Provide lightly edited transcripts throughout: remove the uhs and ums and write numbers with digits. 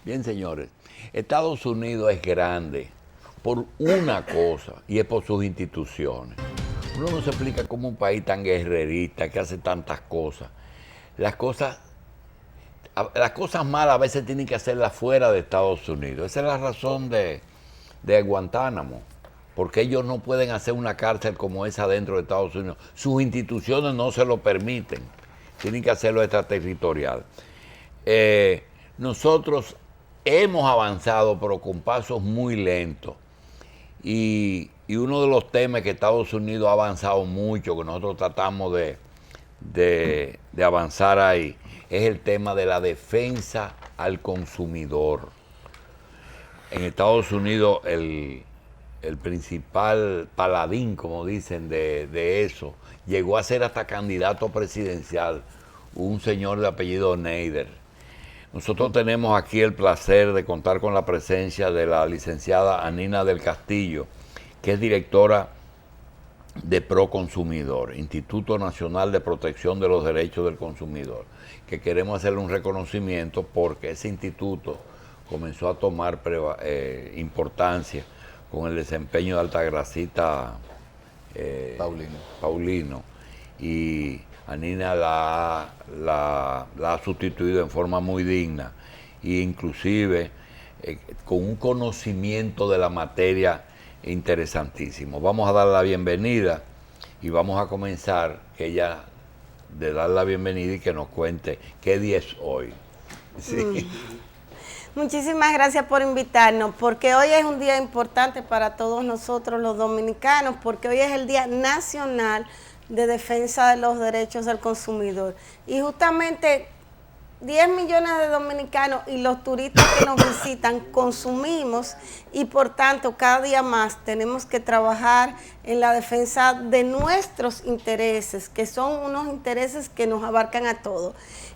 Bien, señores, Estados Unidos es grande por una cosa y es por sus instituciones. Uno no se explica cómo un país tan guerrerista que hace tantas cosas. Las cosas, las cosas malas a veces tienen que hacerlas fuera de Estados Unidos. Esa es la razón de Guantánamo. Porque ellos no pueden hacer una cárcel como esa dentro de Estados Unidos. Sus instituciones no se lo permiten. Tienen que hacerlo extraterritorial. Nosotros hemos avanzado, pero con pasos muy lentos. Y uno de los temas que Estados Unidos ha avanzado mucho, que nosotros tratamos de avanzar ahí, es el tema de la defensa al consumidor. En Estados Unidos el principal paladín, como dicen, de eso, llegó a ser hasta candidato presidencial, un señor de apellido Nader. Nosotros tenemos aquí el placer de contar con la presencia de la licenciada Anina del Castillo, que es directora de Proconsumidor, Instituto Nacional de Protección de los Derechos del Consumidor, que queremos hacerle un reconocimiento porque ese instituto comenzó a tomar importancia con el desempeño de Altagracita Paulino, y Anina la ha sustituido en forma muy digna e inclusive con un conocimiento de la materia interesantísimo. Vamos a dar la bienvenida y vamos a comenzar de dar la bienvenida y que nos cuente qué día es hoy. Sí. Muchísimas gracias por invitarnos, porque hoy es un día importante para todos nosotros los dominicanos, porque hoy es el Día Nacional de Defensa de los Derechos del Consumidor. Y justamente 10 millones de dominicanos y los turistas que nos visitan consumimos y por tanto cada día más tenemos que trabajar en la defensa de nuestros intereses, que son unos intereses que nos abarcan a todos.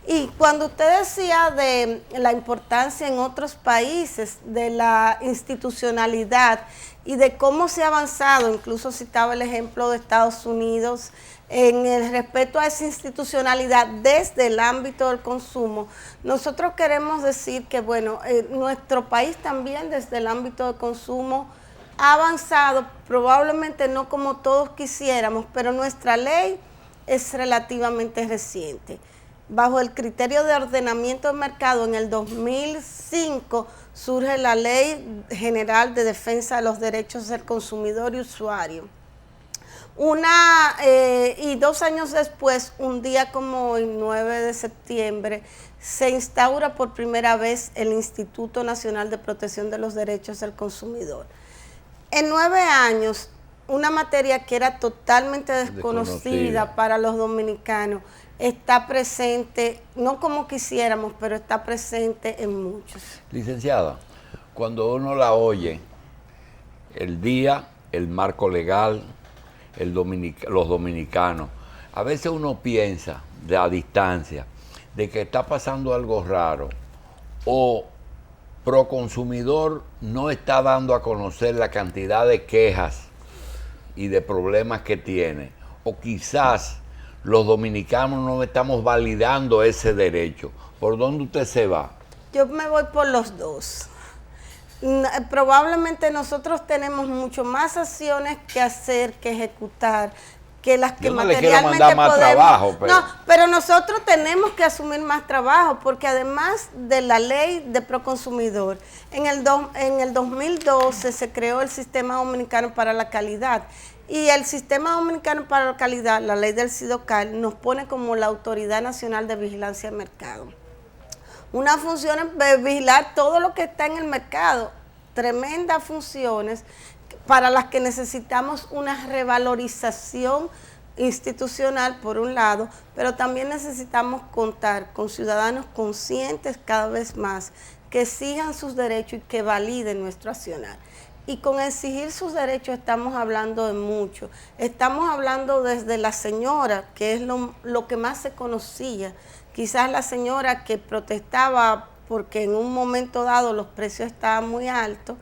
Y cuando usted decía de la importancia en otros países de la institucionalidad y de cómo se ha avanzado, incluso citaba el ejemplo de Estados Unidos, en el respeto a esa institucionalidad desde el ámbito del consumo, nosotros queremos decir que, bueno, nuestro país también desde el ámbito del consumo ha avanzado, probablemente no como todos quisiéramos, pero nuestra ley es relativamente reciente. Bajo el criterio de ordenamiento del mercado, en el 2005 surge la Ley General de Defensa de los Derechos del Consumidor y Usuario. Y 2 años después, un día como el 9 de septiembre, se instaura por primera vez el Instituto Nacional de Protección de los Derechos del Consumidor. En 9 años, una materia que era totalmente desconocida para los dominicanos, está presente, no como quisiéramos, pero está presente en muchos. Licenciada, cuando uno la oye, el día, el marco legal, los dominicanos, a veces uno piensa a distancia de que está pasando algo raro o Proconsumidor no está dando a conocer la cantidad de quejas y de problemas que tiene, o quizás los dominicanos no estamos validando ese derecho. ¿Por dónde usted se va? Yo me voy por los dos. Probablemente nosotros tenemos mucho más acciones que hacer, que ejecutar, que las que materialmente le quiero mandar más trabajo, pero... No, pero nosotros tenemos que asumir más trabajo, porque además de la ley de Proconsumidor, en el 2012 se creó el Sistema Dominicano para la Calidad. Y el Sistema Dominicano para la Calidad, la ley del SIDOCAL, nos pone como la Autoridad Nacional de Vigilancia del Mercado. Una función es vigilar todo lo que está en el mercado, tremendas funciones para las que necesitamos una revalorización institucional por un lado, pero también necesitamos contar con ciudadanos conscientes cada vez más que exijan sus derechos y que validen nuestro accionar. Y con exigir sus derechos estamos hablando de mucho. Estamos hablando desde la señora, que es lo que más se conocía. Quizás la señora que protestaba porque en un momento dado los precios estaban muy altos,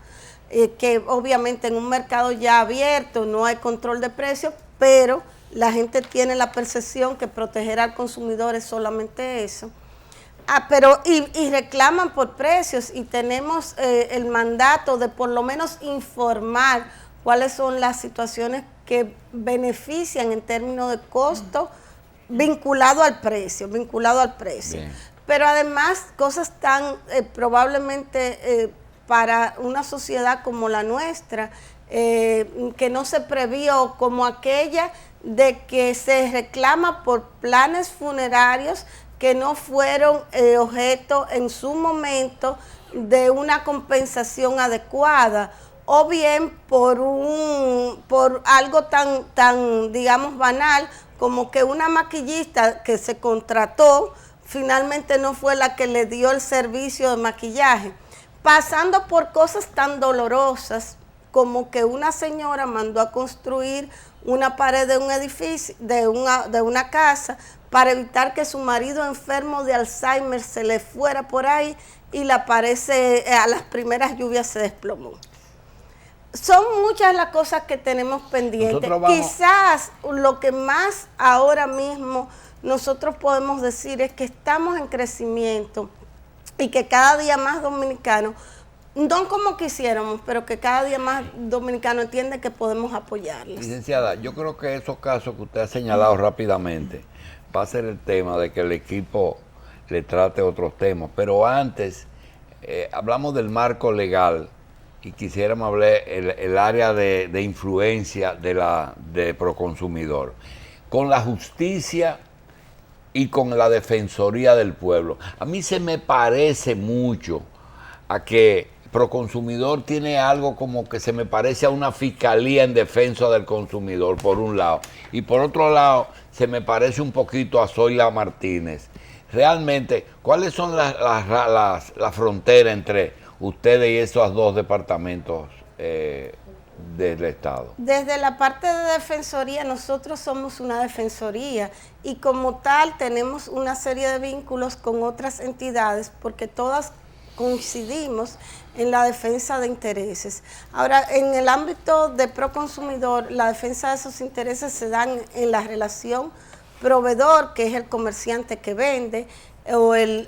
que obviamente en un mercado ya abierto no hay control de precios, pero la gente tiene la percepción que proteger al consumidor es solamente eso. Pero y reclaman por precios y tenemos el mandato de por lo menos informar cuáles son las situaciones que benefician en términos de costo vinculado al precio. Bien. Pero además cosas tan probablemente para una sociedad como la nuestra, que no se previó, como aquella de que se reclama por planes funerarios que no fueron objeto en su momento de una compensación adecuada, o bien por algo tan digamos banal como que una maquillista que se contrató finalmente no fue la que le dio el servicio de maquillaje, pasando por cosas tan dolorosas como que una señora mandó a construir una pared de un edificio, de una casa, para evitar que su marido enfermo de Alzheimer se le fuera por ahí y la pared a las primeras lluvias se desplomó. Son muchas las cosas que tenemos pendientes. Quizás lo que más ahora mismo nosotros podemos decir es que estamos en crecimiento y que cada día más dominicanos, no como quisiéramos, pero que cada día más dominicanos entienden que podemos apoyarles. Licenciada, yo creo que esos casos que usted ha señalado rápidamente va a ser el tema de que el equipo le trate otros temas, pero antes hablamos del marco legal y quisiéramos hablar el área de influencia de Proconsumidor con la justicia y con la Defensoría del Pueblo. A mí se me parece mucho a que Proconsumidor tiene algo como que se me parece a una fiscalía en defensa del consumidor, por un lado, y por otro lado se me parece un poquito a Zoila Martínez. Realmente, ¿cuáles son las fronteras entre ustedes y esos dos departamentos del Estado? Desde la parte de Defensoría, nosotros somos una defensoría y como tal tenemos una serie de vínculos con otras entidades porque todas coincidimos en la defensa de intereses. Ahora, en el ámbito de Proconsumidor, la defensa de esos intereses se dan en la relación proveedor, que es el comerciante que vende, o el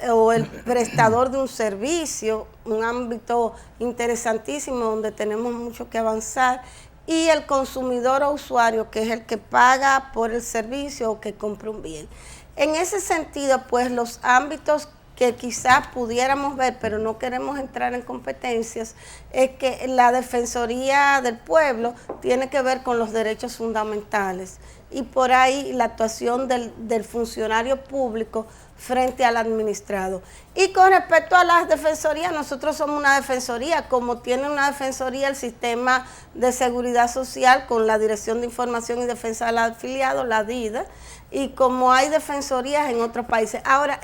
prestador de un servicio, un ámbito interesantísimo donde tenemos mucho que avanzar, y el consumidor o usuario, que es el que paga por el servicio o que compra un bien. En ese sentido, pues los ámbitos que quizás pudiéramos ver, pero no queremos entrar en competencias, es que la Defensoría del Pueblo tiene que ver con los derechos fundamentales y por ahí la actuación del funcionario público frente al administrado. Y con respecto a las defensorías, nosotros somos una defensoría, como tiene una defensoría el Sistema de Seguridad Social con la Dirección de Información y Defensa del Afiliado, la DIDA, y como hay defensorías en otros países. Ahora,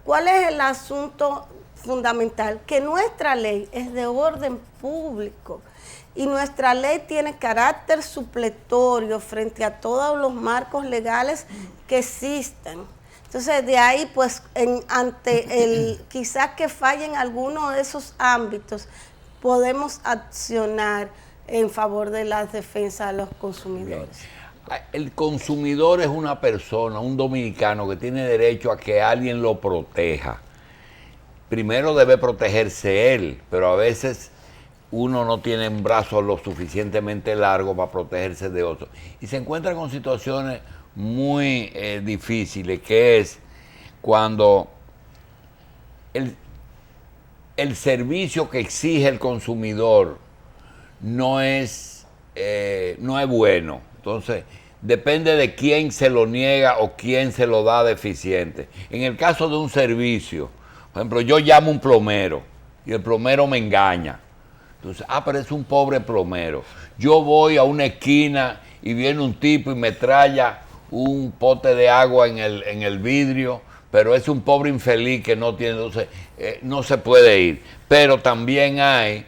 ¿cuál es el asunto fundamental? Que nuestra ley es de orden público y nuestra ley tiene carácter supletorio frente a todos los marcos legales que existan. Entonces, de ahí, pues, quizás que fallen alguno de esos ámbitos, podemos accionar en favor de la defensa de los consumidores. Bien. El consumidor es una persona, un dominicano que tiene derecho a que alguien lo proteja. Primero debe protegerse él, pero a veces uno no tiene un brazo lo suficientemente largo para protegerse de otro. Y se encuentra con situaciones muy difíciles, que es cuando el servicio que exige el consumidor no es bueno. Entonces, depende de quién se lo niega o quién se lo da deficiente. En el caso de un servicio, por ejemplo, yo llamo a un plomero y el plomero me engaña. Entonces, pero es un pobre plomero. Yo voy a una esquina y viene un tipo y me trae un pote de agua en el vidrio, pero es un pobre infeliz que no tiene, entonces no se puede ir. Pero también hay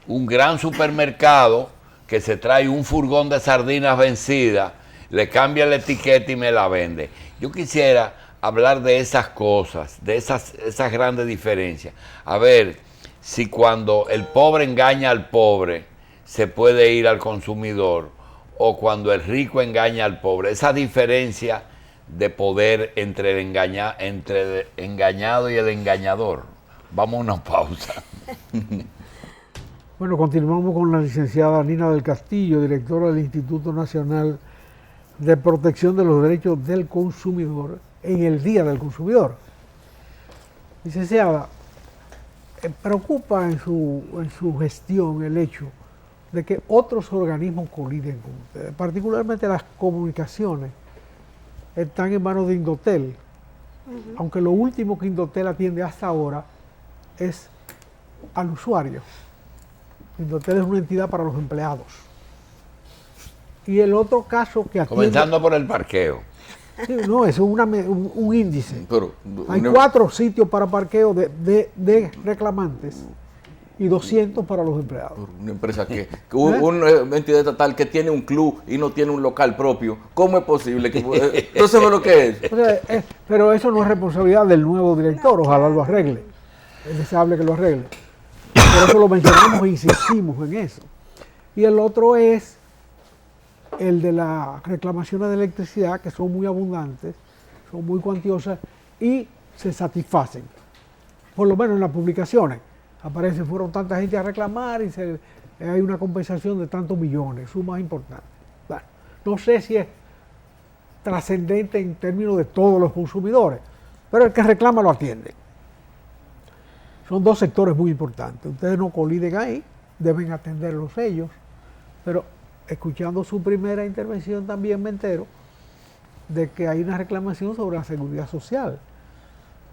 un gran supermercado que se trae un furgón de sardinas vencidas, le cambia la etiqueta y me la vende. Yo quisiera hablar de esas cosas, de esas grandes diferencias. A ver si cuando el pobre engaña al pobre, se puede ir al consumidor, o cuando el rico engaña al pobre. Esa diferencia de poder entre entre el engañado y el engañador. Vamos a una pausa. Bueno, continuamos con la licenciada Nina del Castillo, directora del Instituto Nacional de Protección de los Derechos del Consumidor en el Día del Consumidor. Licenciada, preocupa en su gestión el hecho de que otros organismos coliden con ustedes, particularmente las comunicaciones están en manos de Indotel, aunque lo último que Indotel atiende hasta ahora es al usuario. Indotel es una entidad para los empleados. Y el otro caso que atiende... Comenzando por el parqueo. Sí, no, eso es un índice. Pero, hay 4 sitios para parqueo de reclamantes y 200 para los empleados. Una empresa una entidad estatal que tiene un club y no tiene un local propio, ¿cómo es posible? No sé lo que es. O sea, pero eso no es responsabilidad del nuevo director, ojalá lo arregle. Es deseable que lo arregle. Por eso lo mencionamos e insistimos en eso. Y el otro es el de las reclamaciones de electricidad, que son muy abundantes, son muy cuantiosas y se satisfacen. Por lo menos en las publicaciones. Aparece, fueron tanta gente a reclamar y hay una compensación de tantos millones, sumas importantes. Bueno, no sé si es trascendente en términos de todos los consumidores, pero el que reclama lo atiende. Son 2 sectores muy importantes. Ustedes no coliden ahí, deben atenderlos ellos, pero escuchando su primera intervención también me entero de que hay una reclamación sobre la seguridad social.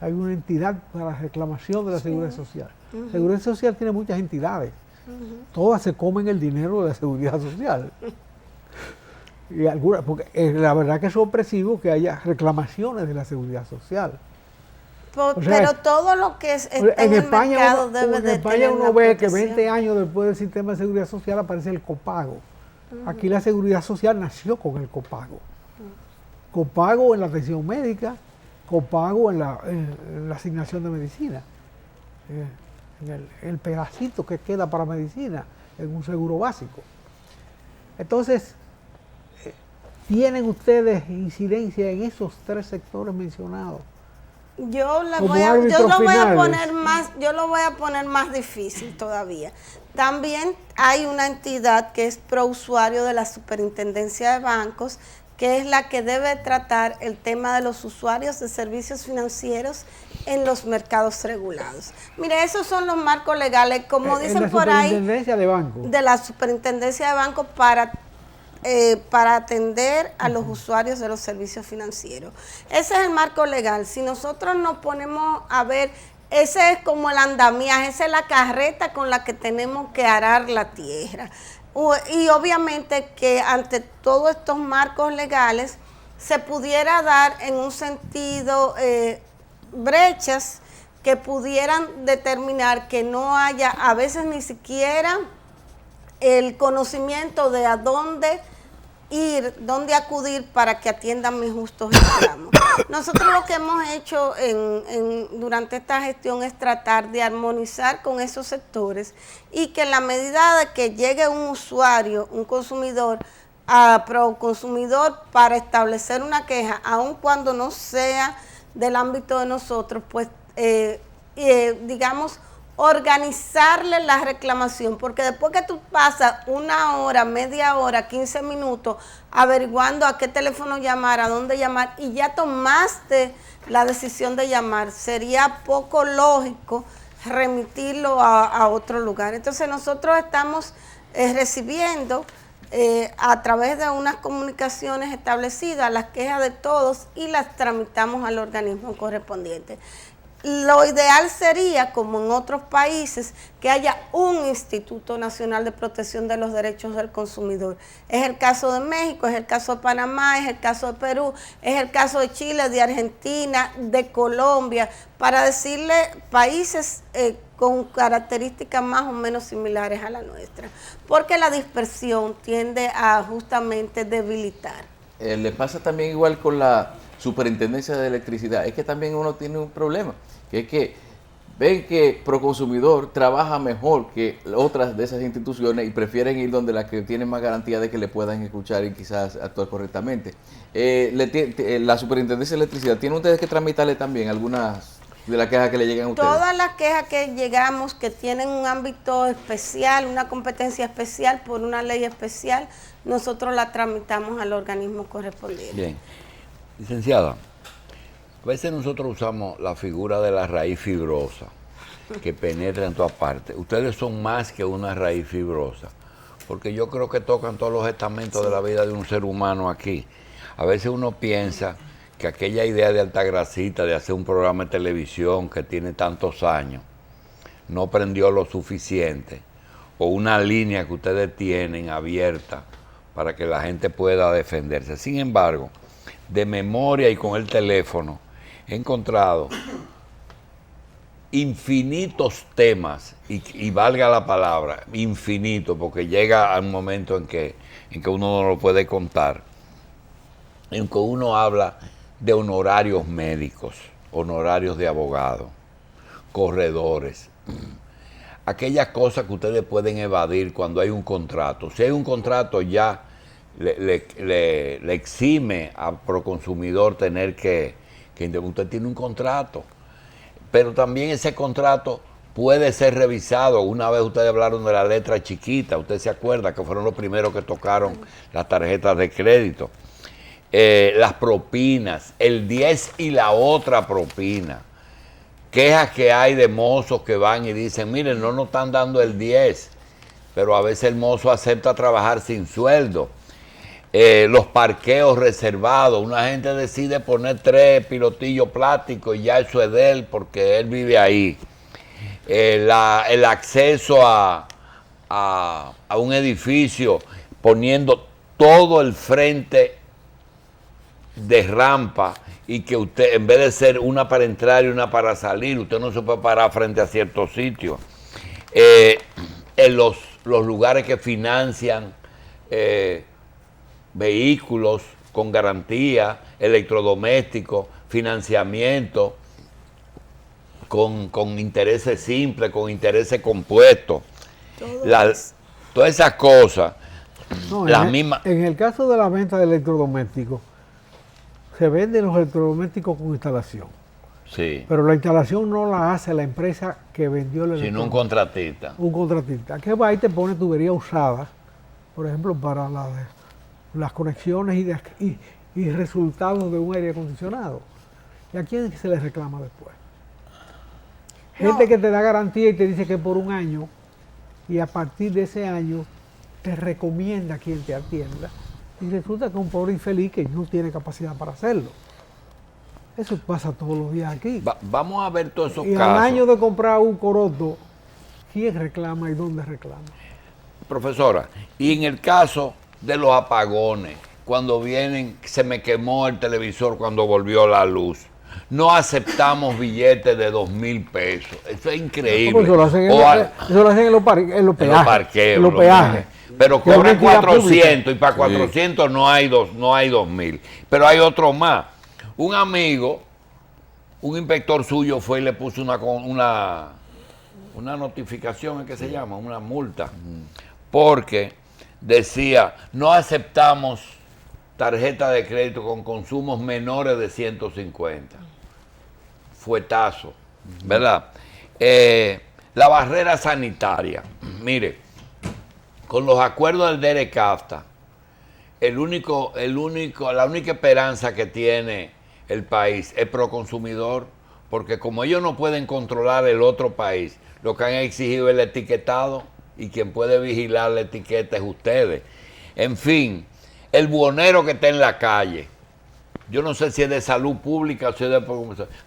Hay una entidad para la reclamación de la seguridad social. La seguridad social tiene muchas entidades. Todas se comen el dinero de la seguridad social. Y algunas, porque la verdad que es sorpresivo que haya reclamaciones de la seguridad social. Pero todo lo que está en el mercado debe de tener una protección. En España uno ve que 20 años después del sistema de seguridad social aparece el copago. Aquí la seguridad social nació con el copago. Copago en la atención médica, copago en la asignación de medicina. En el pedacito que queda para medicina, en un seguro básico. Entonces, ¿tienen ustedes incidencia en esos 3 sectores mencionados? Yo lo voy a poner más difícil todavía. También hay una entidad que es prousuario de la Superintendencia de Bancos, que es la que debe tratar el tema de los usuarios de servicios financieros en los mercados regulados. Mire, esos son los marcos legales, como dicen por ahí, de la Superintendencia de Bancos para atender a los usuarios de los servicios financieros. Ese es el marco legal. Si nosotros nos ponemos a ver, ese es como el andamiaje, esa es la carreta con la que tenemos que arar la tierra. Y obviamente que ante todos estos marcos legales se pudiera dar en un sentido brechas que pudieran determinar que no haya a veces ni siquiera el conocimiento de a dónde ir, dónde acudir para que atiendan mis justos reclamos. Nosotros lo que hemos hecho durante esta gestión es tratar de armonizar con esos sectores y que en la medida de que llegue un usuario, un consumidor, a Proconsumidor para establecer una queja, aun cuando no sea del ámbito de nosotros, pues digamos, organizarle la reclamación, porque después que tú pasas 1 hora, media hora, 15 minutos averiguando a qué teléfono llamar, a dónde llamar, y ya tomaste la decisión de llamar, sería poco lógico remitirlo a otro lugar. Entonces nosotros estamos recibiendo a través de unas comunicaciones establecidas las quejas de todos y las tramitamos al organismo correspondiente. Lo ideal sería, como en otros países, que haya un Instituto Nacional de Protección de los Derechos del Consumidor. Es el caso de México, es el caso de Panamá, es el caso de Perú, es el caso de Chile, de Argentina, de Colombia, para decirle países con características más o menos similares a la nuestra, porque la dispersión tiende a justamente debilitar. Le pasa también igual con la Superintendencia de Electricidad, es que también uno tiene un problema, que es que ven que Proconsumidor trabaja mejor que otras de esas instituciones y prefieren ir donde las que tienen más garantía de que le puedan escuchar y quizás actuar correctamente. La Superintendencia de Electricidad, ¿tienen ustedes que tramitarle también algunas de las quejas que le llegan a ustedes? Todas las quejas que llegamos que tienen un ámbito especial, una competencia especial por una ley especial, nosotros la tramitamos al organismo correspondiente. Bien. Licenciada, a veces nosotros usamos la figura de la raíz fibrosa que penetra en todas partes. Ustedes son más que una raíz fibrosa, porque yo creo que tocan todos los estamentos de la vida de un ser humano aquí. A veces uno piensa que aquella idea de Altagracita de hacer un programa de televisión que tiene tantos años no prendió lo suficiente, o una línea que ustedes tienen abierta para que la gente pueda defenderse. Sin embargo, de memoria y con el teléfono, he encontrado infinitos temas, y valga la palabra, infinito, porque llega a un momento en que uno no lo puede contar, en que uno habla de honorarios médicos, honorarios de abogados, corredores, aquellas cosas que ustedes pueden evadir cuando hay un contrato. Si hay un contrato ya le exime a Proconsumidor tener que usted tiene un contrato, pero también ese contrato puede ser revisado. Una vez ustedes hablaron de la letra chiquita, usted se acuerda que fueron los primeros que tocaron las tarjetas de crédito, las propinas, el 10 y la otra propina, quejas que hay de mozos que van y dicen, miren, no nos están dando el 10, pero a veces el mozo acepta trabajar sin sueldo. Los parqueos reservados, una gente decide poner 3 pilotillos plásticos y ya eso es de él porque él vive ahí. El acceso a un edificio poniendo todo el frente de rampa y que usted, en vez de ser una para entrar y una para salir, usted no se puede parar frente a ciertos sitios. En los lugares que financian vehículos con garantía, electrodomésticos, financiamiento con intereses simples, con intereses compuestos. Todas esas cosas, No, las mismas. en el caso de la venta de electrodomésticos, se venden los electrodomésticos con instalación. Sí, Pero la instalación no la hace la empresa que vendió el sino un electrodoméstico. contratista. Un contratista que va y te pone tubería usada, por ejemplo, para las conexiones y resultados de un aire acondicionado. ¿Y a quién se le reclama después? Gente que te da garantía y te dice que por un año, y a partir de ese año te recomienda a quien te atienda, y resulta que es un pobre infeliz que no tiene capacidad para hacerlo. Eso pasa todos los días aquí. Vamos a ver todos esos Y casos. al año de comprar un coroto, ¿quién reclama y dónde reclama? Profesora, y en el caso de los apagones, cuando vienen, se me quemó el televisor cuando volvió la luz, no aceptamos billetes de 2,000 pesos. Eso es increíble. Eso lo hacen en los peajes. En los parqueos, En los peajes. Pero Que es una cobran entidad 400 y para Sí. 400 no hay 2,000. Pero hay otro más. Un amigo, un inspector suyo fue y le puso una notificación, ¿es que se llama? Una multa. Porque decía, no aceptamos tarjeta de crédito con consumos menores de 150. Fuetazo, ¿verdad? La barrera sanitaria. Mire, con los acuerdos del DERECAFTA, la única esperanza que tiene el país es Proconsumidor, porque como ellos no pueden controlar el otro país, lo que han exigido es el etiquetado, y quien puede vigilar la etiqueta es ustedes. En fin, el buhonero que está en la calle, yo no sé si es de salud pública o si es de...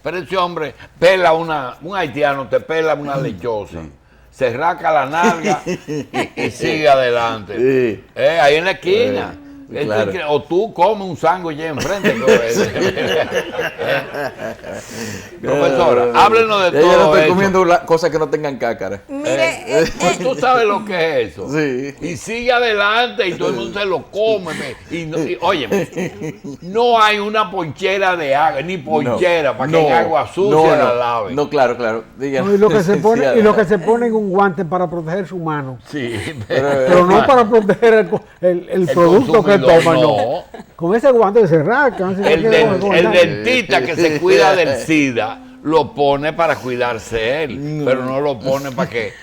Pero ese hombre pela un haitiano te pela una lechosa, se raca la nalga y sigue adelante. Sí. Ahí en la esquina. Claro. O tú comes un sándwich enfrente. Profesora, háblenos de Ya yo no todo estoy eso. comiendo cosas que no tengan cácara. Mire, Pues tú sabes lo que es eso. Sí. Y sigue adelante y todo el mundo se lo come. Óyeme, no hay una ponchera de agua, ni ponchera para que en agua sucia la lave. No, claro. Díganlo, No, y lo que se pone, licenciada. y lo que se pone en un guante para proteger su mano. Sí, Pero no para proteger el producto que consumidor, toma, no. no. Con ese guante se rascan. El dentista que se cuida del SIDA lo pone para cuidarse él, pero no lo pone para que...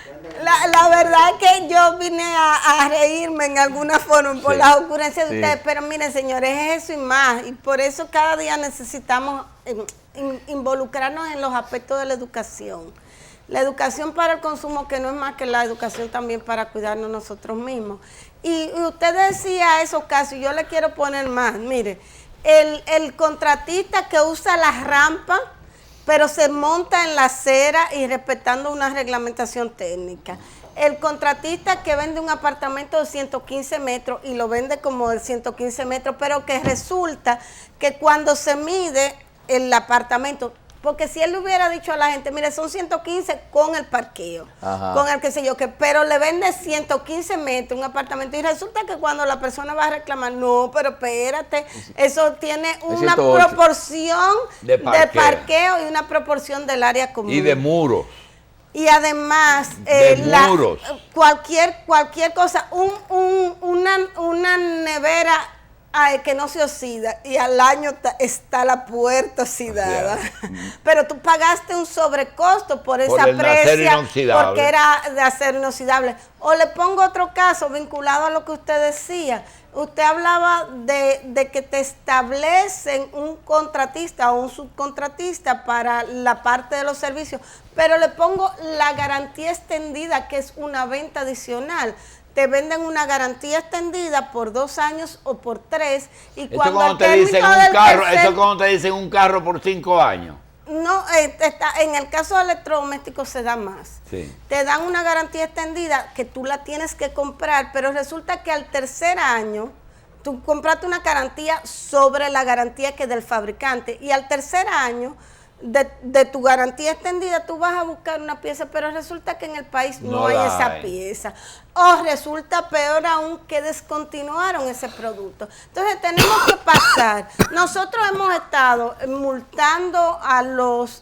la verdad es que yo vine a reírme en alguna forma por Sí. las ocurrencias de Sí. ustedes, pero miren, señores, es eso y más. Y por eso cada día necesitamos involucrarnos en los aspectos de la educación. La educación para el consumo, que no es más que la educación también para cuidarnos nosotros mismos. Y usted decía esos casos, y yo le quiero poner más. Mire, el contratista que usa la rampa, pero se monta en la acera y respetando una reglamentación técnica. El contratista que vende un apartamento de 115 metros y lo vende como de 115 metros, pero que resulta que cuando se mide el apartamento, porque si él le hubiera dicho a la gente, mire, son 115 con el parqueo, Ajá. con el qué sé yo, pero le vende 115 metros un apartamento y resulta que cuando la persona va a reclamar, no, pero espérate, eso tiene una 108. proporción De parqueo. y una proporción del área común. Y de muros. Y además, De muros. cualquier cosa, una nevera que no se oxida y al año está la puerta oxidada. Pero tú pagaste un sobrecosto por esa el acero precia inoxidable. porque era de acero inoxidable. O le pongo otro caso vinculado a lo que usted decía. Usted hablaba de que te establecen un contratista o un subcontratista para la parte de los servicios, pero le pongo la garantía extendida, que es una venta adicional. Te venden una garantía extendida por 2 años o por 3 y Eso cuando cuando al te dicen término un del carro, tercer- eso cuando te dicen un carro por 5 años. No, en el caso de electrodomésticos se da más. Sí. Te dan una garantía extendida que tú la tienes que comprar, pero resulta que al tercer año tú compraste una garantía sobre la garantía que es del fabricante y al tercer año de tu garantía extendida tú vas a buscar una pieza, pero resulta que en el país no No hay la esa hay. pieza. O resulta peor aún que descontinuaron ese producto. Entonces tenemos que pasar. Nosotros hemos estado multando a los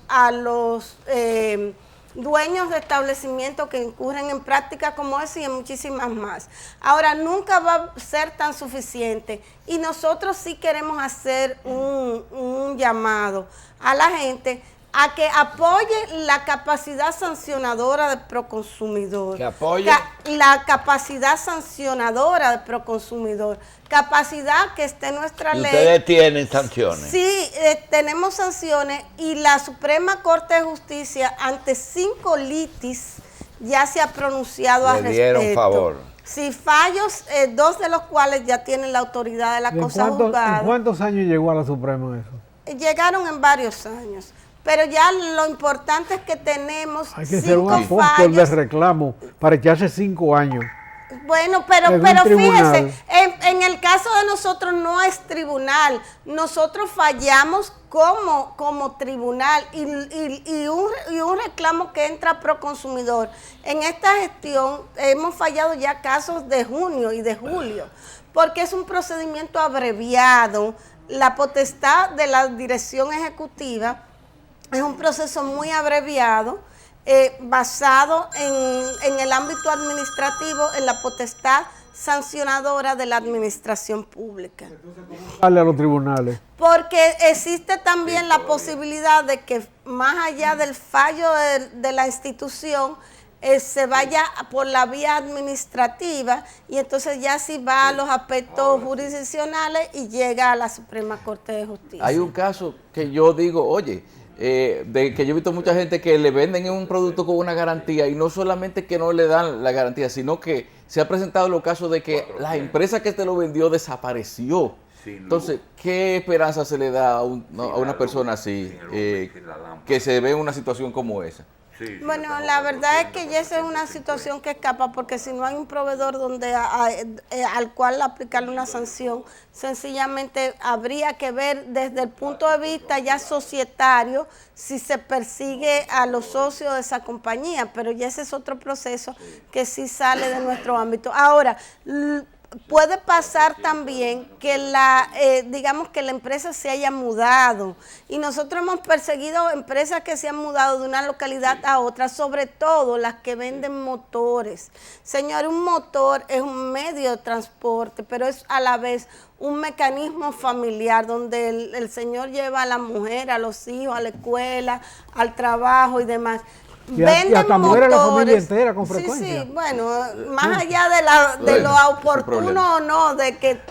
dueños de establecimientos que incurren en prácticas como esa y en muchísimas más. Ahora, nunca va a ser tan suficiente y nosotros sí queremos hacer un llamado a la gente a que apoye la capacidad sancionadora del proconsumidor. ¿Que apoye? La capacidad sancionadora del proconsumidor. Capacidad que esté en nuestra ¿Y ley. ustedes tienen sanciones? Sí, tenemos sanciones y la Suprema Corte de Justicia ante 5 litis ya se ha pronunciado al Le dieron respecto. favor. Sí, fallos, 2 de los cuales ya tienen la autoridad de la ¿En cosa juzgada. cuántos años llegó a la Suprema eso? Llegaron en varios años, pero ya lo importante es que tenemos Hay que ser un 5 apóstol de fallos. reclamo para echarse 5 años. Bueno, pero En un tribunal. fíjese, en el caso de nosotros no es tribunal, nosotros fallamos como tribunal y un reclamo que entra pro consumidor. En esta gestión hemos fallado ya casos de junio y de julio, porque es un procedimiento abreviado, la potestad de la dirección ejecutiva es un proceso muy abreviado, basado en el ámbito administrativo, en la potestad sancionadora de la administración pública. Darle a los tribunales. Porque existe también la posibilidad de que más allá del fallo de la institución, se vaya por la vía administrativa y entonces ya sí va a los aspectos jurisdiccionales y llega a la Suprema Corte de Justicia. Hay un caso que yo digo, oye, de que yo he visto mucha gente que le venden un producto con una garantía y no solamente que no le dan la garantía, sino que se ha presentado los casos de que la empresa que te lo vendió desapareció. Entonces, ¿qué esperanza se le da a una persona así que se ve en una situación como esa? Bueno, la verdad es que ya esa es una situación que escapa, porque si no hay un proveedor donde al cual aplicarle una sanción, sencillamente habría que ver desde el punto de vista ya societario si se persigue a los socios de esa compañía, pero ya ese es otro proceso que sí sale de nuestro ámbito. Ahora, puede pasar también que digamos que la empresa se haya mudado, y nosotros hemos perseguido empresas que se han mudado de una localidad a otra, sobre todo las que venden motores. Señor, un motor es un medio de transporte, pero es a la vez un mecanismo familiar donde el señor lleva a la mujer, a los hijos, a la escuela, al trabajo y demás. Y hasta muere la familia entera con frecuencia. Sí, bueno, más allá de lo oportuno o no, de que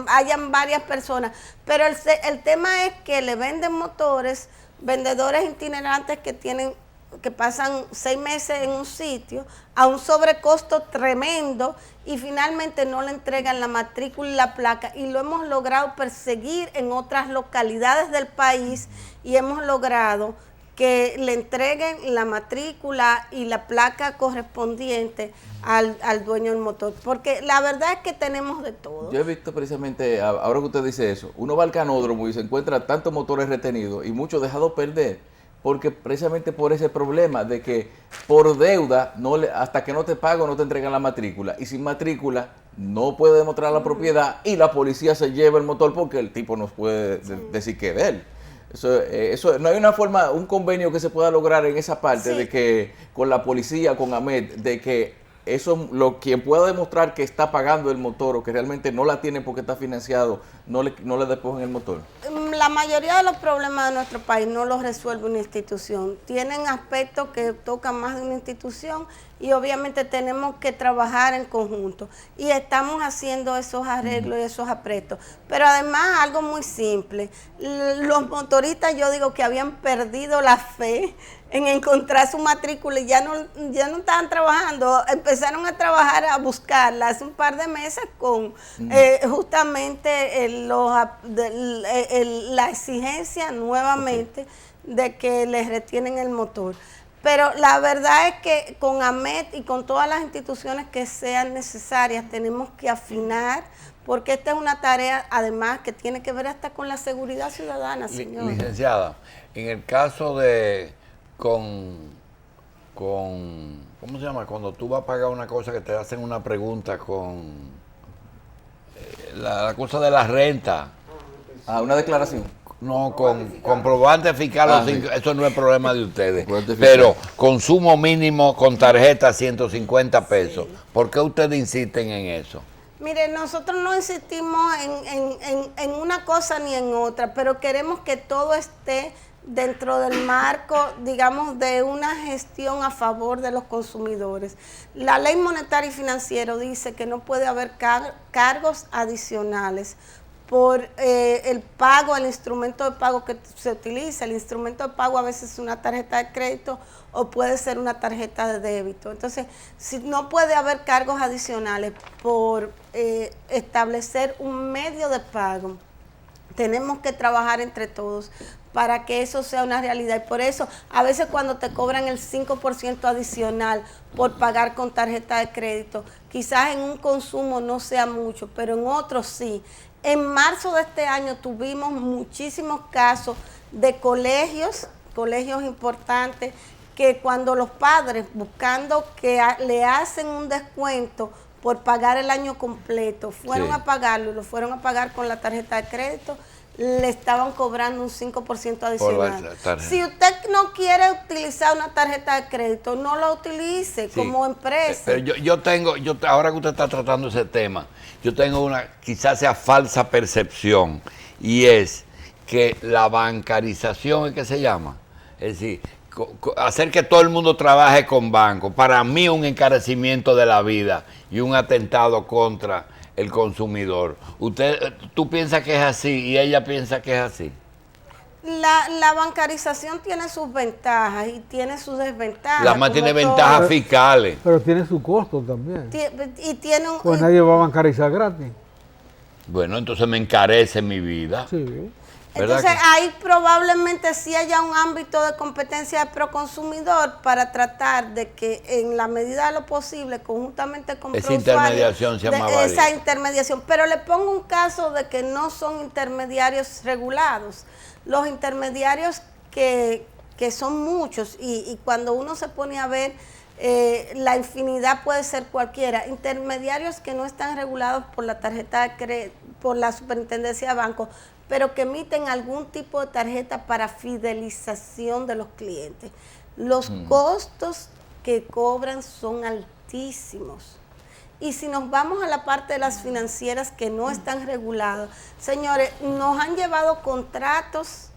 hayan varias personas, pero el tema es que le venden motores, vendedores itinerantes que pasan 6 meses en un sitio a un sobrecosto tremendo, y finalmente no le entregan la matrícula y la placa, y lo hemos logrado perseguir en otras localidades del país, y hemos logrado que le entreguen la matrícula y la placa correspondiente al dueño del motor, porque la verdad es que tenemos de todo. Yo he visto precisamente, ahora que usted dice eso, uno va al canódromo y se encuentra tantos motores retenidos y muchos dejados perder, porque precisamente por ese problema de que por deuda, hasta que no te pago no te entregan la matrícula, y sin matrícula no puede demostrar la propiedad, y la policía se lleva el motor porque el tipo no puede decir que es de él. Eso no hay una forma, un convenio que se pueda lograr en esa parte, de que con la policía, con AMET, de que quien pueda demostrar que está pagando el motor o que realmente no la tiene porque está financiado, no le despojen el motor. La mayoría de los problemas de nuestro país no los resuelve una institución. Tienen aspectos que tocan más de una institución, y obviamente tenemos que trabajar en conjunto. Y estamos haciendo esos arreglos y esos apretos. Pero además, algo muy simple. Los motoristas, yo digo que habían perdido la fe en encontrar su matrícula y ya no estaban trabajando. Empezaron a trabajar, a buscarla hace un par de meses con justamente la exigencia nuevamente de que les retienen el motor. Pero la verdad es que con AMET y con todas las instituciones que sean necesarias tenemos que afinar, porque esta es una tarea además que tiene que ver hasta con la seguridad ciudadana, señor. Licenciada, en el caso de ¿cómo se llama? Cuando tú vas a pagar una cosa que te hacen una pregunta con la cosa de la renta. Una declaración. No, con comprobante fiscal, sí. Eso no es problema de ustedes. Pero consumo mínimo con tarjeta 150 pesos. ¿Por qué ustedes insisten en eso? Mire, nosotros no insistimos en una cosa ni en otra, pero queremos que todo esté dentro del marco, digamos, de una gestión a favor de los consumidores. La Ley Monetaria y Financiera dice que no puede haber cargos adicionales por el pago, el instrumento de pago que se utiliza. El instrumento de pago a veces es una tarjeta de crédito o puede ser una tarjeta de débito. Entonces, si no puede haber cargos adicionales por establecer un medio de pago, tenemos que trabajar entre todos para que eso sea una realidad. Y por eso, a veces cuando te cobran el 5% adicional por pagar con tarjeta de crédito, quizás en un consumo no sea mucho, pero en otros sí. En marzo de este año tuvimos muchísimos casos de colegios importantes, que cuando los padres, buscando que le hacen un descuento por pagar el año completo, fueron a pagarlo y lo fueron a pagar con la tarjeta de crédito, le estaban cobrando un 5% adicional. Si usted no quiere utilizar una tarjeta de crédito, no la utilice como empresa. Pero ahora que usted está tratando ese tema, yo tengo una, quizás sea falsa percepción, y es que la bancarización, ¿es que se llama? Es decir, hacer que todo el mundo trabaje con banco, para mí es un encarecimiento de la vida y un atentado contra el consumidor. ¿Tú piensas que es así y ella piensa que es así? La bancarización tiene sus ventajas y tiene sus desventajas. La más tiene ventajas fiscales. Pero tiene su costo también. Pues nadie va a bancarizar gratis. Bueno, entonces me encarece mi vida. Sí. ¿Verdad Entonces que? ahí probablemente sí haya un ámbito de competencia de Proconsumidor para tratar de que en la medida de lo posible, conjuntamente con Esa Prousuario, intermediación sea más válida. esa intermediación. Pero le pongo un caso de que no son intermediarios regulados. Los intermediarios que son muchos y cuando uno se pone a ver, la infinidad puede ser cualquiera. Intermediarios que no están regulados por la tarjeta de crédito, por la Superintendencia de Bancos, pero que emiten algún tipo de tarjeta para fidelización de los clientes. Los costos que cobran son altísimos. Y si nos vamos a la parte de las financieras que no están reguladas, señores, nos han llevado contratos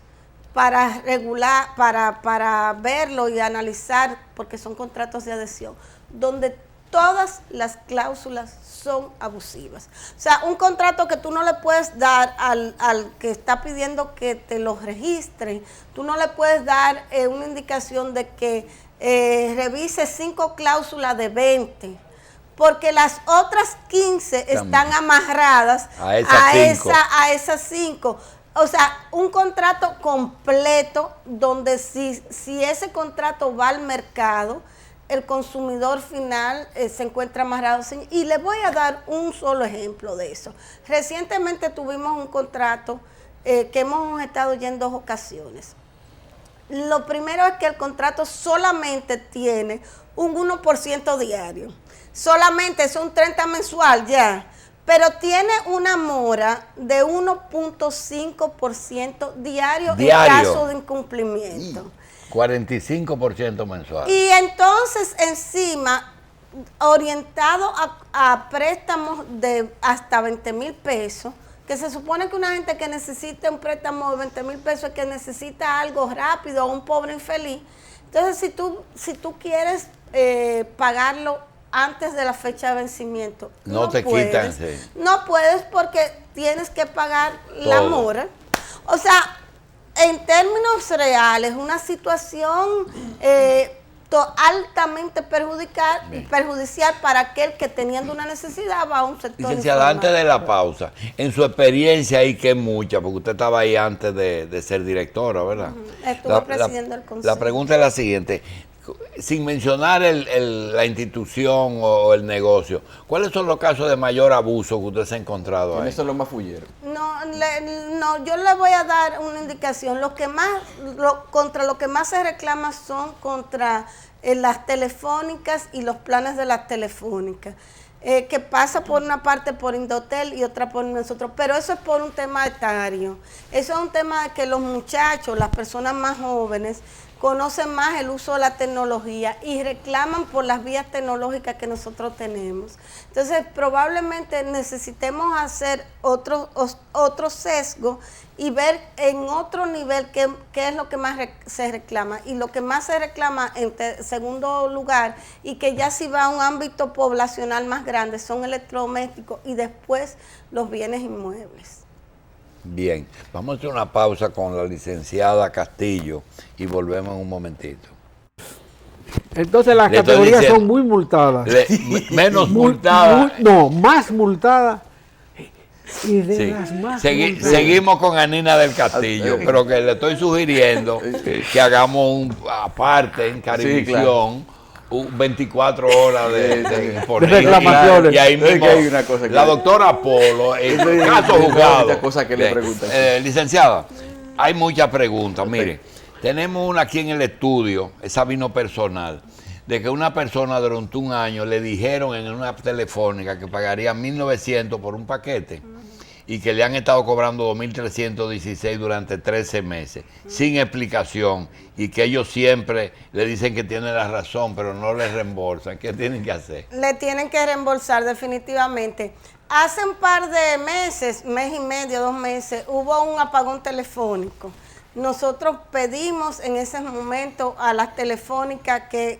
para regular, para verlo y analizar, porque son contratos de adhesión, donde todas las cláusulas son abusivas. O sea, un contrato que tú no le puedes dar al que está pidiendo que te lo registren, tú no le puedes dar una indicación de que revise 5 cláusulas de 20, porque las otras 15 están amarradas a esas 5. O sea, un contrato completo donde si ese contrato va al mercado, el consumidor final se encuentra amarrado. Y le voy a dar un solo ejemplo de eso. Recientemente tuvimos un contrato que hemos estado ya en 2 ocasiones. Lo primero es que el contrato solamente tiene un 1% diario. Solamente es un 30 mensual ya. Pero tiene una mora de 1.5% diario en caso de incumplimiento. 45% mensual. Y entonces encima, orientado a préstamos de hasta 20,000 pesos, que se supone que una gente que necesita un préstamo de 20,000 pesos es que necesita algo rápido, o un pobre infeliz. Entonces si tú quieres pagarlo antes de la fecha de vencimiento, no te puedes. quitan. Sí. No puedes porque tienes que pagar la mora. O sea, en términos reales, una situación altamente perjudicial para aquel que teniendo una necesidad va a un sector. Licenciada, antes de la pausa, en su experiencia ahí que es mucha, porque usted estaba ahí antes de ser directora, ¿verdad? Estuve presidiendo el consejo. La pregunta es la siguiente. Sin mencionar la institución o el negocio, ¿cuáles son los casos de mayor abuso que usted se ha encontrado ahí? ¿Quiénes son los más fulleros? No, yo le voy a dar una indicación. Contra lo que más se reclama son contra las telefónicas y los planes de las telefónicas, que pasa por una parte por Indotel y otra por nosotros, pero eso es por un tema etario. Eso es un tema de que los muchachos, las personas más jóvenes, conocen más el uso de la tecnología y reclaman por las vías tecnológicas que nosotros tenemos. Entonces, probablemente necesitemos hacer otro sesgo y ver en otro nivel qué es lo que más se reclama. Y lo que más se reclama en segundo lugar, y que ya si va a un ámbito poblacional más grande, son electrodomésticos y después los bienes inmuebles. Bien, vamos a hacer una pausa con la licenciada Castillo y volvemos en un momentito. Entonces las categorías son muy multadas. Menos multadas. Más multadas. Y de las más multadas. Seguimos con Anina del Castillo, pero que le estoy sugiriendo que hagamos un aparte en Carivisión. Sí, 24 horas de reclamaciones. Y ahí mismo la doctora Polo, el caso juzgado. Licenciada, hay muchas preguntas. Mire, tenemos una aquí en el estudio, esa vino personal, de que una persona durante un año le dijeron en una telefónica que pagaría 1.900 por un paquete y que le han estado cobrando 2.316 durante 13 meses, sin explicación, y que ellos siempre le dicen que tienen la razón, pero no les reembolsan. ¿Qué tienen que hacer? Le tienen que reembolsar definitivamente. Hace un par de meses, mes y medio, 2 meses, hubo un apagón telefónico. Nosotros pedimos en ese momento a las telefónicas que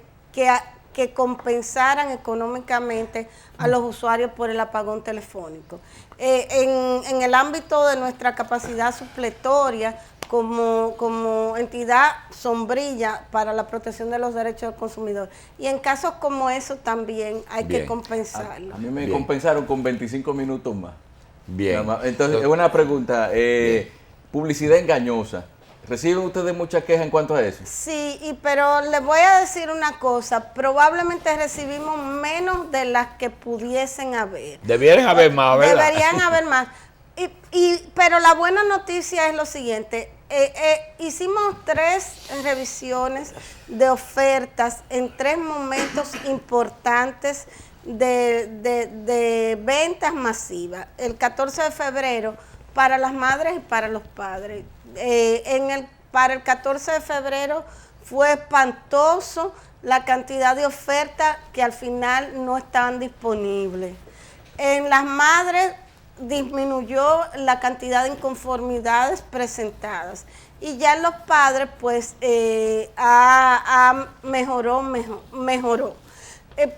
compensaran económicamente a los usuarios por el apagón telefónico. En el ámbito de nuestra capacidad supletoria como entidad sombrilla para la protección de los derechos del consumidor. Y en casos como esos también hay que compensarlo. A mí me compensaron con 25 minutos más. Bien. Entonces, es una pregunta. publicidad engañosa. ¿Reciben ustedes muchas quejas en cuanto a eso? Sí, pero les voy a decir una cosa, probablemente recibimos menos de las que pudiesen haber. Debieran haber más, ¿verdad? Deberían haber más. Pero la buena noticia es lo siguiente, hicimos 3 revisiones de ofertas en 3 momentos importantes de ventas masivas. El 14 de febrero para las madres y para los padres. Para el 14 de febrero fue espantoso la cantidad de ofertas que al final no estaban disponibles. En las madres disminuyó la cantidad de inconformidades presentadas y ya en los padres pues mejoró.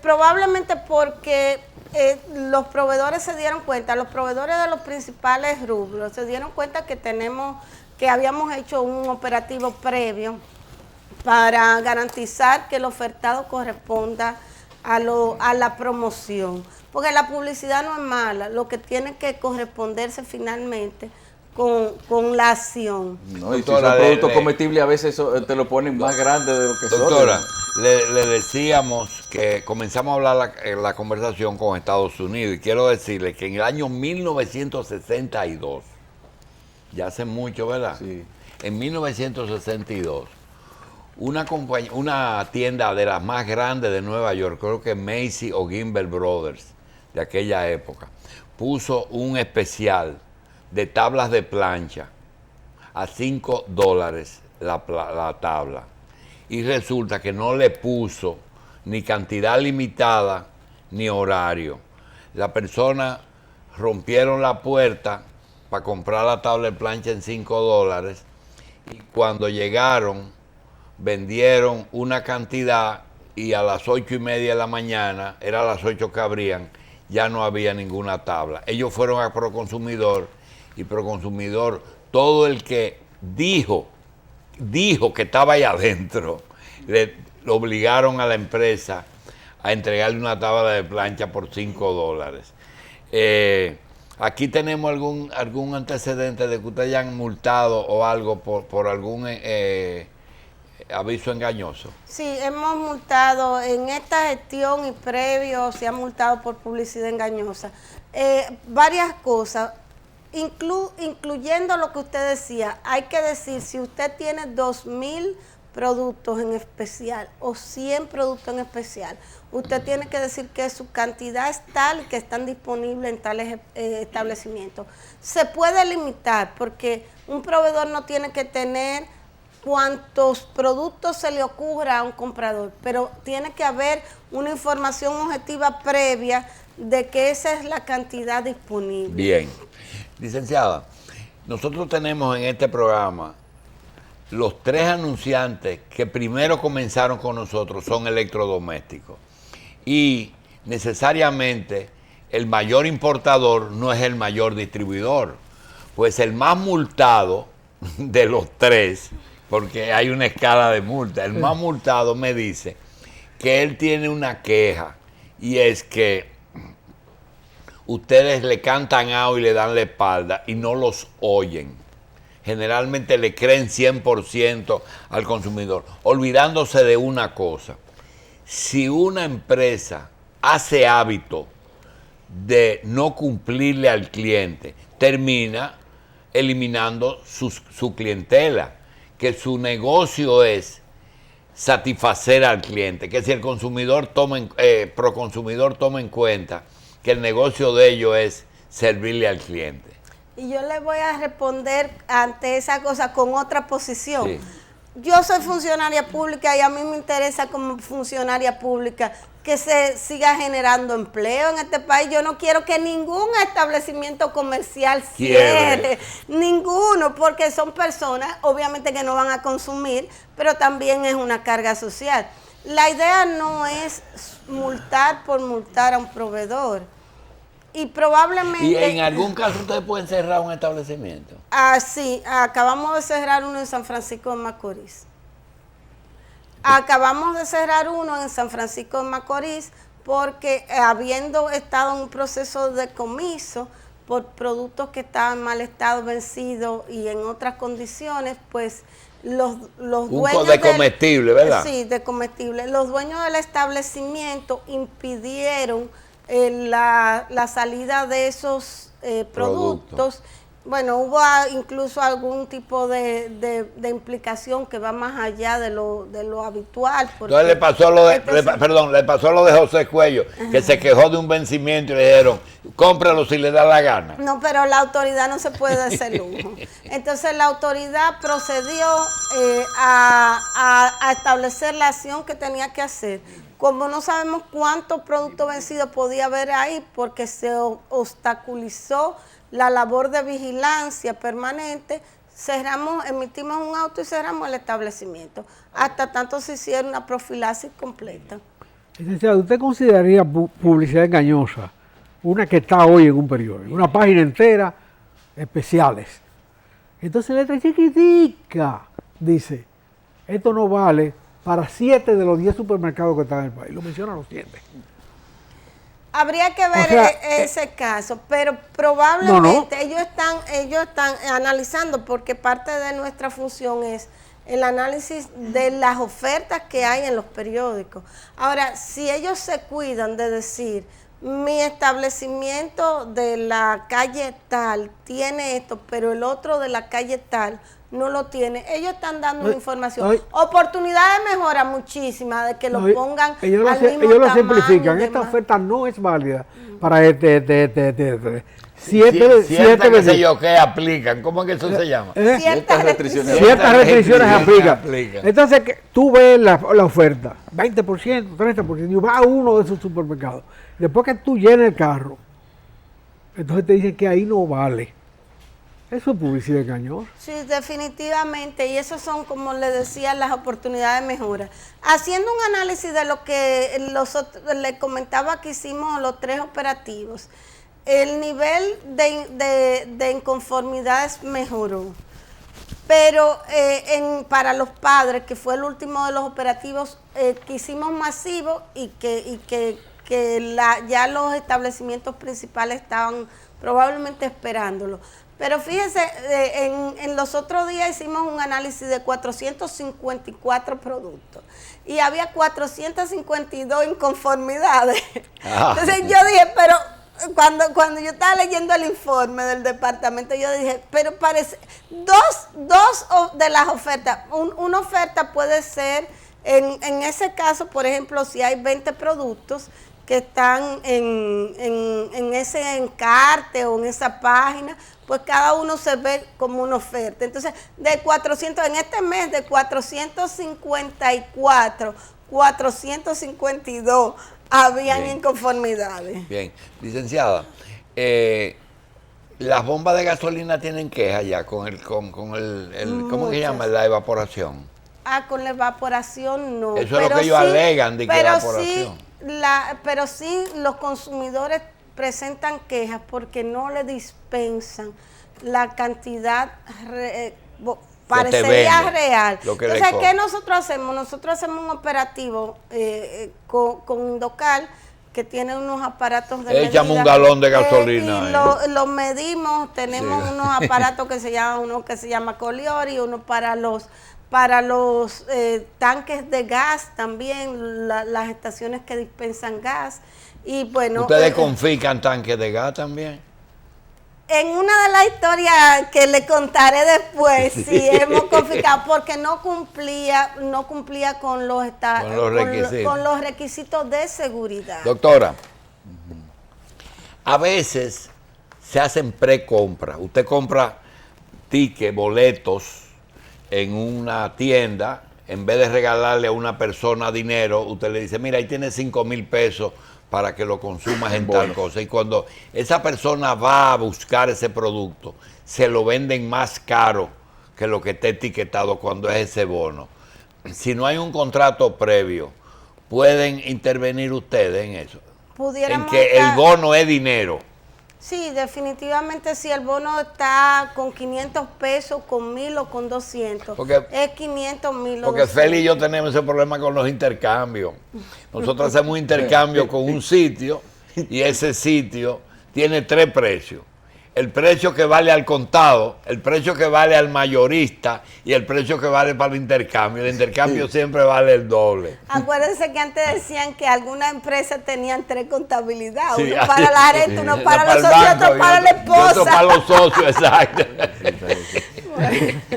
Probablemente porque los proveedores se dieron cuenta, los proveedores de los principales rubros se dieron cuenta que habíamos hecho un operativo previo para garantizar que el ofertado corresponda a la promoción. Porque la publicidad no es mala, lo que tiene que corresponderse finalmente con la acción. No, y si son productos comestibles a veces te lo ponen más grande de lo que son. Doctora, le decíamos que comenzamos a hablar la conversación con Estados Unidos y quiero decirle que en el año 1962, ya hace mucho, ¿verdad? Sí. En 1962, una tienda de las más grandes de Nueva York, creo que Macy o Gimble Brothers, de aquella época, puso un especial de tablas de plancha a $5 la tabla. Y resulta que no le puso ni cantidad limitada ni horario. La persona rompieron la puerta para comprar la tabla de plancha en $5 y cuando llegaron vendieron una cantidad y a las 8:30 de la mañana, era a las 8 que abrían, ya no había ninguna tabla. Ellos fueron a Proconsumidor y Proconsumidor, todo el que dijo que estaba ahí adentro, le obligaron a la empresa a entregarle una tabla de plancha por $5. Aquí tenemos algún antecedente de que ustedes hayan multado o algo por algún aviso engañoso. Sí, hemos multado en esta gestión y previo, se ha multado por publicidad engañosa. Varias cosas, incluyendo lo que usted decía, hay que decir, si usted tiene 2,000 productos en especial o 100 productos en especial, usted tiene que decir que su cantidad es tal que están disponibles en tales establecimientos. Se puede limitar porque un proveedor no tiene que tener cuantos productos se le ocurra a un comprador, pero tiene que haber una información objetiva previa de que esa es la cantidad disponible. Bien. Licenciada, nosotros tenemos en este programa los 3 anunciantes que primero comenzaron con nosotros son electrodomésticos. Y necesariamente el mayor importador no es el mayor distribuidor. Pues el más multado de los 3, porque hay una escala de multa, el más multado me dice que él tiene una queja y es que ustedes le cantan ao y le dan la espalda y no los oyen. Generalmente le creen 100% al consumidor, olvidándose de una cosa. Si una empresa hace hábito de no cumplirle al cliente, termina eliminando su clientela, que su negocio es satisfacer al cliente, que si el consumidor Proconsumidor toma en cuenta que el negocio de ellos es servirle al cliente. Y yo le voy a responder ante esa cosa con otra posición. Sí. Yo soy funcionaria pública y a mí me interesa como funcionaria pública que se siga generando empleo en este país. Yo no quiero que ningún establecimiento comercial cierre, ninguno, porque son personas, obviamente que no van a consumir, pero también es una carga social. La idea no es multar por multar a un proveedor. Y probablemente... ¿Y en algún caso ustedes pueden cerrar un establecimiento? Sí, acabamos de cerrar uno en San Francisco de Macorís. Acabamos de cerrar uno en San Francisco de Macorís porque habiendo estado en un proceso de decomiso, por productos que estaban en mal estado, vencidos y en otras condiciones, pues los dueños de comestible, ¿verdad? Sí, de comestible. Los dueños del establecimiento impidieron la salida de esos productos. Bueno, hubo incluso algún tipo de implicación que va más allá de lo habitual. Entonces le pasó le pasó lo de José Cuello, que se quejó de un vencimiento y le dijeron, cómpralo si le da la gana. No, pero la autoridad no se puede dar ese lujo. Entonces la autoridad procedió a establecer la acción que tenía que hacer. Como no sabemos cuántos productos vencidos podía haber ahí, porque se obstaculizó la labor de vigilancia permanente, emitimos un auto y cerramos el establecimiento, hasta tanto se hiciera una profilaxis completa. Licenciado, ¿usted consideraría publicidad engañosa una que está hoy en un periódico, una página entera, especiales? Entonces letra chiquitica dice, esto no vale para 7 de los 10 supermercados que están en el país, lo menciona los 7. Habría que ver ese caso, pero probablemente ellos están analizando, porque parte de nuestra función es el análisis de las ofertas que hay en los periódicos. Ahora, si ellos se cuidan de decir, mi establecimiento de la calle tal tiene esto, pero el otro de la calle tal no lo tiene, ellos están dando una información. Oportunidades de mejora muchísimas, de que lo pongan ellos al mismo ellos lo tamaño, simplifican. Esta oferta no es válida para Ciertas qué sé yo, que aplican. ¿Cómo es que eso se llama? Ciertas restricciones. Ciertas restricciones aplican. Entonces, tú ves la oferta, 20%, 30%, y va a uno de esos supermercados. Después que tú llenas el carro, entonces te dicen que ahí no vale. Eso es publicidad engañosa. Sí, definitivamente, y eso son, como le decía, las oportunidades de mejora. Haciendo un análisis de lo que le comentaba que hicimos los 3 operativos, el nivel de inconformidades mejoró, pero para los padres, que fue el último de los operativos que hicimos masivos y que ya los establecimientos principales estaban probablemente esperándolo. Pero fíjese, en los otros días hicimos un análisis de 454 productos y había 452 inconformidades. Entonces yo dije, pero cuando yo estaba leyendo el informe del departamento, yo dije, pero parece, dos de las ofertas, una oferta puede ser, en ese caso, por ejemplo, si hay 20 productos que están en ese encarte o en esa página, pues cada uno se ve como una oferta. Entonces, de 400, en este mes, de 454, 452 habían inconformidades. Bien, licenciada, las bombas de gasolina tienen quejas ya con el ¿cómo se llama? La evaporación. Con la evaporación no. Eso es lo que ellos alegan de que evaporación. Pero sí los consumidores presentan quejas porque no le dispensan la cantidad parecería real. Entonces, ¿qué nosotros hacemos? Nosotros hacemos un operativo con Indocal, que tiene unos aparatos de Echamos un galón de gasolina. Y lo medimos, tenemos unos aparatos que se llama Coliori, uno para los tanques de gas también, las estaciones que dispensan gas. Y bueno, ¿ustedes confiscan tanques de gas también? En una de las historias que le contaré después, sí hemos confiscado porque no cumplía con los requisitos de seguridad. Doctora, a veces se hacen precompras. Usted compra tickets, boletos en una tienda, en vez de regalarle a una persona dinero, usted le dice, mira, ahí tiene 5,000 pesos para que lo consumas en tal cosa. Y cuando esa persona va a buscar ese producto, se lo venden más caro que lo que está etiquetado cuando es ese bono. Si no hay un contrato previo, ¿pueden intervenir ustedes en eso? En que el bono es dinero. Sí, definitivamente si el bono está con 500 pesos, con 1,000 o con 200, es 500, 1,000 o 200. Porque Feli y yo tenemos ese problema con los intercambios. Nosotros hacemos un intercambio con un sitio y ese sitio tiene 3 precios. el precio que vale al contado, el precio que vale al mayorista y el precio que vale para el intercambio. El intercambio siempre vale el doble. Acuérdense que antes decían que algunas empresas tenían 3 contabilidades, Sí, uno para la renta, uno para los el socios, banco otro para la y otro esposa. para los socios, exacto.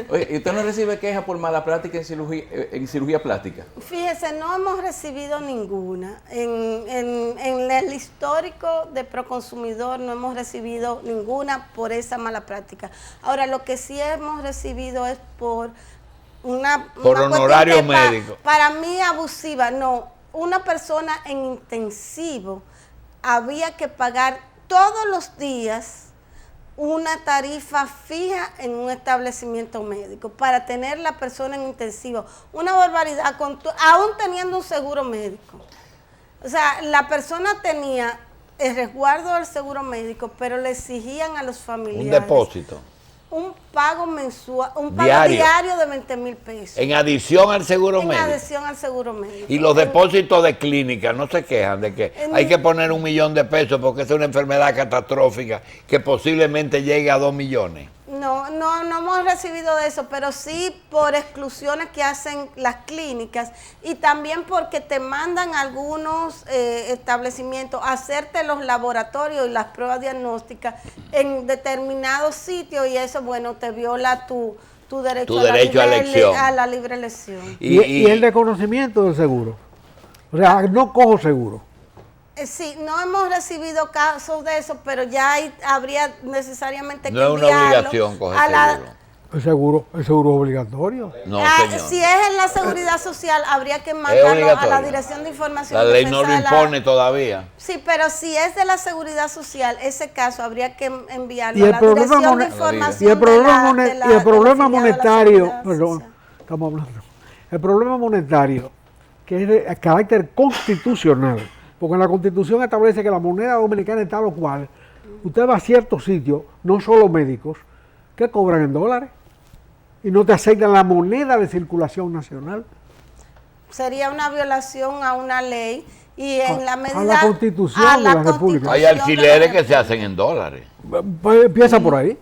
Oye, ¿y usted no recibe quejas por mala práctica en cirugía plástica? Fíjese, no hemos recibido ninguna. En el histórico de Proconsumidor no hemos recibido ninguna por esa mala práctica. Ahora, lo que sí hemos recibido es por Por una honorario cuestión que médico. para mí abusiva. No, una persona en intensivo había que pagar todos los días una tarifa fija en un establecimiento médico para tener la persona en intensivo. Una barbaridad, aún teniendo un seguro médico. O sea, la persona tenía el resguardo del seguro médico, pero le exigían a los familiares Un depósito. un pago mensual, un pago diario de 20,000 pesos. En adición al seguro médico. En adición al seguro médico. Y los depósitos de clínica no se quejan de que hay que poner $1 millón porque es una enfermedad catastrófica que posiblemente llegue a 2 millones. No hemos recibido de eso, pero sí por exclusiones que hacen las clínicas y también porque te mandan algunos establecimientos a hacerte los laboratorios y las pruebas diagnósticas en determinados sitios y eso, bueno, te viola tu derecho, a la libre elección. Y el reconocimiento del seguro. O sea, no cojo seguro. Sí, no hemos recibido casos de eso, pero ya habría necesariamente que No es una enviarlo obligación coger seguro. El seguro es obligatorio. No, señor. Si es en la seguridad social, habría que mandarlo a la Dirección de Información. La y ley Defensa no lo impone todavía. Sí, pero si es de la seguridad social, ese caso habría que enviarlo Y a el la problema Dirección de Información. el problema monetario, social. perdón, estamos hablando. El problema monetario, que es de carácter constitucional, porque la Constitución establece que la moneda dominicana es tal o cual. Usted va a ciertos sitios, no solo médicos, que cobran en dólares y no te aceptan la moneda de circulación nacional. Sería una violación a una ley y en la medida... A la Constitución de la República. Hay alquileres que se hacen en dólares. Pues empieza por ahí.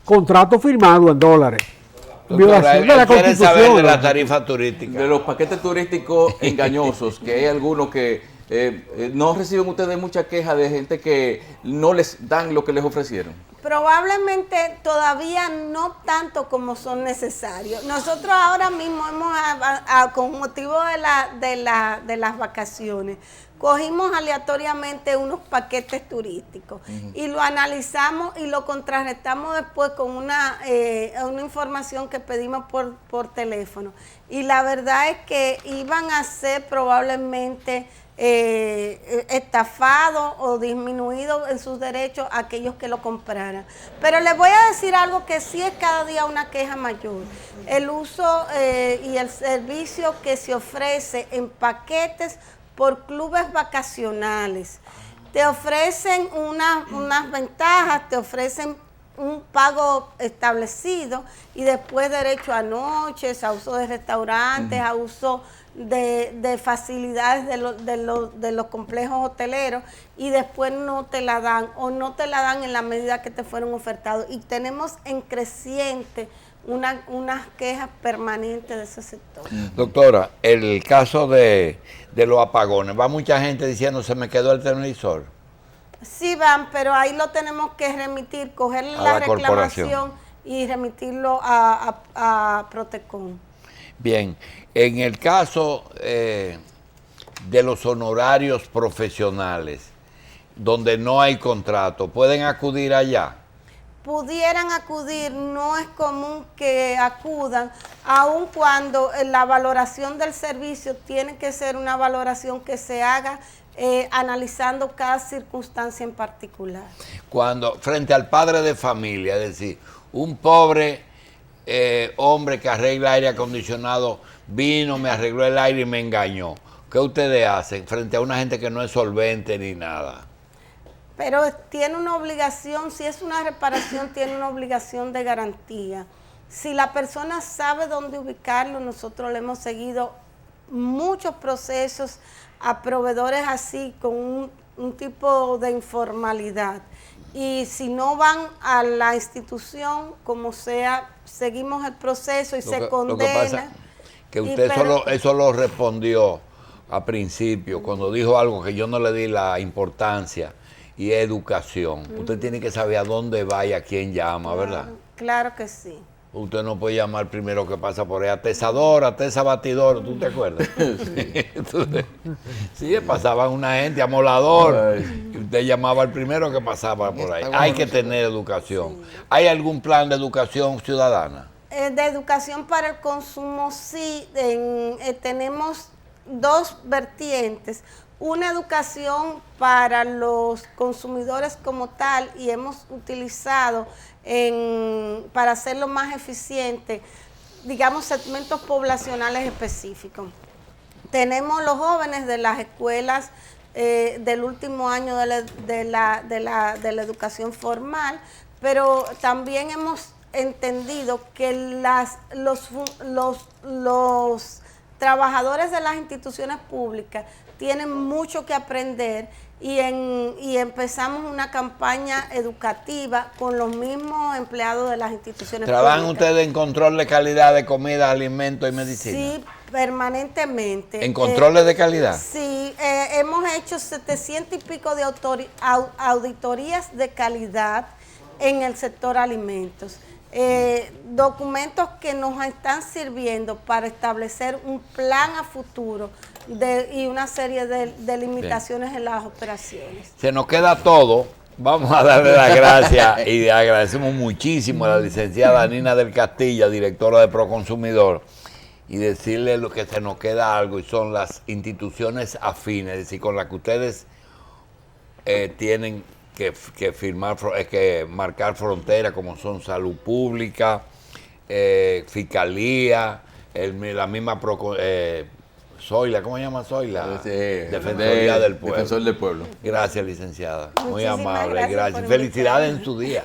Contrato firmado en dólares. Violación de la ¿Quiere saber de Constitución. la tarifa turística? De los paquetes turísticos engañosos, que hay algunos que no reciben ustedes mucha queja de gente que no les dan lo que les ofrecieron. Probablemente todavía no tanto como son necesarios. Nosotros ahora mismo con motivo de las vacaciones, cogimos aleatoriamente unos paquetes turísticos y lo analizamos y lo contrarrestamos después con una información que pedimos por teléfono. Y la verdad es que iban a ser probablemente estafados o disminuidos en sus derechos aquellos que lo compraran. Pero les voy a decir algo que sí es cada día una queja mayor. El uso y el servicio que se ofrece en paquetes por clubes vacacionales. Te ofrecen unas ventajas, te ofrecen un pago establecido y después derecho a noches, a uso de restaurantes, a uso de facilidades de los complejos hoteleros y después no te la dan o no te la dan en la medida que te fueron ofertados. Y tenemos en creciente unas quejas permanentes de ese sector. Doctora, el caso de los apagones, va mucha gente diciendo se me quedó el televisor. Sí van, pero ahí lo tenemos que remitir, coger la reclamación y remitirlo a Protecon. Bien, en el caso de los honorarios profesionales, donde no hay contrato, ¿pueden acudir allá? Pudieran acudir, no es común que acudan, aun cuando la valoración del servicio tiene que ser una valoración que se haga analizando cada circunstancia en particular. Cuando, frente al padre de familia, es decir, un pobre hombre que arregla aire acondicionado, vino, me arregló el aire y me engañó. ¿Qué ustedes hacen frente a una gente que no es solvente ni nada? Pero tiene una obligación, si es una reparación, tiene una obligación de garantía. Si la persona sabe dónde ubicarlo, nosotros le hemos seguido muchos procesos a proveedores así, con un tipo de informalidad. y si no van a la institución, como sea, seguimos el proceso y se condena. Lo que pasa que usted eso lo respondió a principio, cuando dijo algo que yo no le di la importancia, y es educación. Usted tiene que saber a dónde va y a quién llama, ¿verdad? Claro que sí. Usted no puede llamar primero que pasa por ahí, atesadora, batidor, ¿tú te acuerdas? Sí, pasaba una gente, amolador, y usted llamaba al primero que pasaba por ahí. Hay que tener educación. ¿Hay algún plan de educación ciudadana? De educación para el consumo, sí. Tenemos dos vertientes. Una educación para los consumidores como tal, y hemos utilizado para hacerlo más eficiente, digamos, segmentos poblacionales específicos. Tenemos los jóvenes de las escuelas del último año de la educación formal, pero también hemos entendido que los trabajadores de las instituciones públicas tienen mucho que aprender y empezamos una campaña educativa con los mismos empleados de las instituciones ¿Trabajan públicas. ustedes en control de calidad de comida, alimentos y medicina? Sí, permanentemente. ¿En controles de calidad? Sí, hemos hecho 700 y pico de auditorías de calidad en el sector alimentos. Documentos que nos están sirviendo para establecer un plan a futuro y una serie de limitaciones en las operaciones. Se nos queda todo. Vamos a darle las gracias y agradecemos muchísimo a la licenciada Nina del Castillo, directora de Proconsumidor, y decirle lo que se nos queda algo, y son las instituciones afines, es decir, con las que ustedes tienen que firmar, que marcar fronteras, como son salud pública, fiscalía, la misma Zoila, ¿cómo se llama Zoila? Defensoría del Pueblo. Defensor del Pueblo. Gracias, licenciada. Muy Muchísimas amable, gracias gracias. por Felicidades invitarme. en su día.